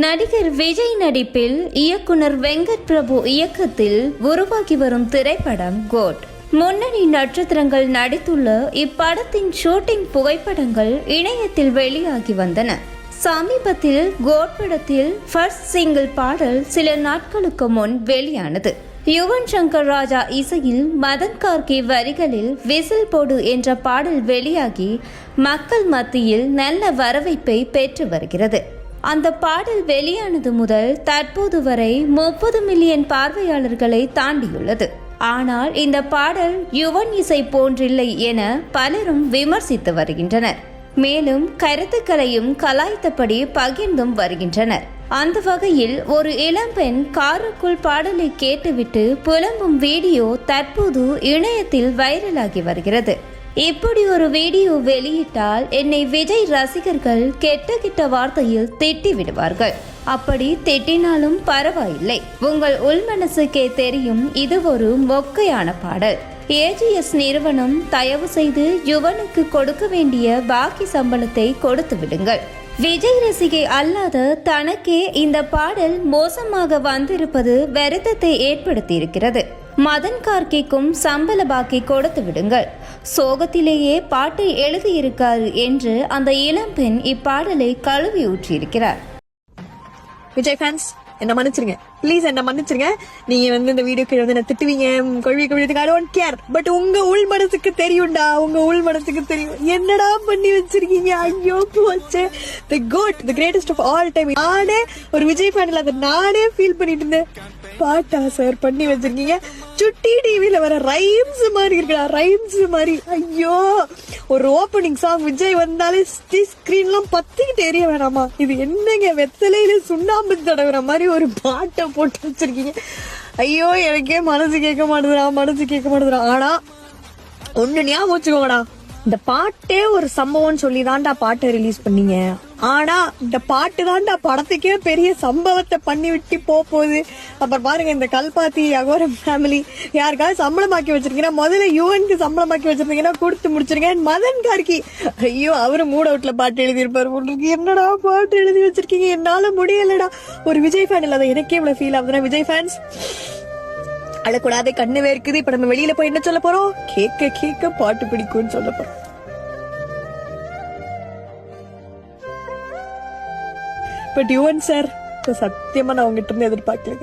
நடிகர் விஜய் நடிப்பில் இயக்குனர் வெங்கட் பிரபு இயக்கத்தில் உருவாகி வரும் திரைப்படம் கோட். முன்னணி நட்சத்திரங்கள் நடித்துள்ள இப்படத்தின் ஷூட்டிங் புகைப்படங்கள் இணையத்தில் வெளியாகி வந்தன. சமீபத்தில் கோட் படத்தில் ஃபர்ஸ்ட் சிங்கிள் பாடல் சில நாட்களுக்கு முன் வெளியானது. யுவன் சங்கர் ராஜா இசையில் மதன் கார்கே வரிகளில் விசில் போடு என்ற பாடல் வெளியாகி மக்கள் மத்தியில் நல்ல வரவேற்பை பெற்று வருகிறது. அந்த பாடல் வெளியானது முதல் தற்போது வரை 30 மில்லியன் பார்வையாளர்களை தாண்டியுள்ளது. ஆனால் இந்த பாடல் யுவன் இசை போன்றில்லை என பலரும் விமர்சித்து வருகின்றனர். மேலும் கருத்துக்களையும் கலாய்த்தபடி பகிர்ந்தும் வருகின்றனர். அந்த வகையில் ஒரு இளம்பெண் காருக்குள் பாடலை கேட்டுவிட்டு புலம்பும் வீடியோ தற்போது இணையத்தில் வைரலாகி வருகிறது. இப்படி ஒரு வீடியோ வெளியிட்டால் என்னை விஜய் ரசிகர்கள் கெட்ட வார்த்தையில் திட்டி விடுவார்கள். அப்படி திட்டினாலும் பரவாயில்லை, உங்கள் உள்மனசுக்கே தெரியும் இது ஒரு மொக்கையான பாடல். ஏஜிஎஸ் நிறுவனம் தயவு செய்து யுவனுக்கு கொடுக்க வேண்டிய பாக்கி சம்பளத்தை கொடுத்து விடுங்கள். விஜய் ரசிகை அல்லாத தனக்கே இந்த பாடல் மோசமாக வந்திருப்பது வருத்தத்தை ஏற்படுத்தியிருக்கிறது. மதன் கார்கேக்கும் சம்பள பாக்கி கொடுத்து விடுங்கள். சோகத்திலேயே பாட்டை எழுதியிருக்காரு என்று அந்த இளம்பெண் இப்பாடலை கழுவி ஊற்றியிருக்கிறார். விஜய் ஃபேன்ஸ் என்ன மன்னிச்சிருங்க, ப்ளீஸ் என்ன மன்னிச்சிருங்க. நீங்க இந்த வீடியோக்கு என்ன திட்டுவீங்க, கழுவிக்கு ஐ டோன்ட் கேர். பட் உங்க உள் மனசுக்கு தெரியும்டா, உங்க உள் மனசுக்கு தெரியும் என்னடா பண்ணி வச்சிருக்கீங்க. ஐயோ போச்சு. The GOAT, the greatest of all time. நானே ஒரு விஜய் ஃபேன்ல அதை நானே ஃபீல் பண்ணிட்டு இருந்தேன். பாட்டா சார் பண்ணி வச்சிருக்கீங்க. சுட்டி டிவில வர ரைம்ஸ் மாதிரி இருக்கா, ரைம்ஸ் மாதிரி. ஐயோ, ஒரு ஓப்பனிங் சாங் விஜய் வந்தாலே ஸ்கிரீன்லாம் பத்திக்கிட்டு எரிய வேணாமா? இது என்னங்க வெத்தலையில சுண்ணாம்பு தடவுற மாதிரி ஒரு பாட்டை போட்டு வச்சிருக்கீங்க. ஐயோ, எனக்கே மனசு கேட்க மாட்டேதுடா. ஆனா ஒண்ணு ஞாபகம் வச்சுக்கோங்கடா, இந்த பாட்டே ஒரு சம்பவம்னு சொல்லி தான்டா பாட்டை ரிலீஸ் பண்ணீங்க. ஆனா இந்த பாட்டு தான்டா படத்துக்கே பெரிய சம்பவத்தை பண்ணி விட்டு போகுது. அப்புறம் பாருங்க, இந்த கல்பாத்தி அகோரம் ஃபேமிலி யாருக்காவது சம்பளமாக்கி வச்சிருக்கீங்கன்னா முதல்ல யுவனுக்கு சம்பளமாக்கி வச்சிருந்தீங்கன்னா கொடுத்து முடிச்சிருங்க. மதன் கார்கி, ஐயோ, அவரு மூட் அவுட்ல பாட்டு எழுதியிருப்பாரு. உங்களுக்கு என்னடா பாட்டு எழுதி வச்சிருக்கீங்க, என்னால முடியலடா. ஒரு விஜய் ஃபேன் இல்லாத எனக்கே இவ்வளவு ஃபீல் ஆகுதுன்னா, விஜய் ஃபேன்ஸ் அழக்கூடாது, கண்ணு வேர்க்குது. இப்ப நம்ம வெளியில போய் என்ன சொல்ல போறோம்? கேட்க பாட்டு பிடிக்கும்னு சொல்ல போறோம். பட் யுவன் சார் சத்தியமா நான் உங்ககிட்ட இருந்து எதிர்பார்க்கல.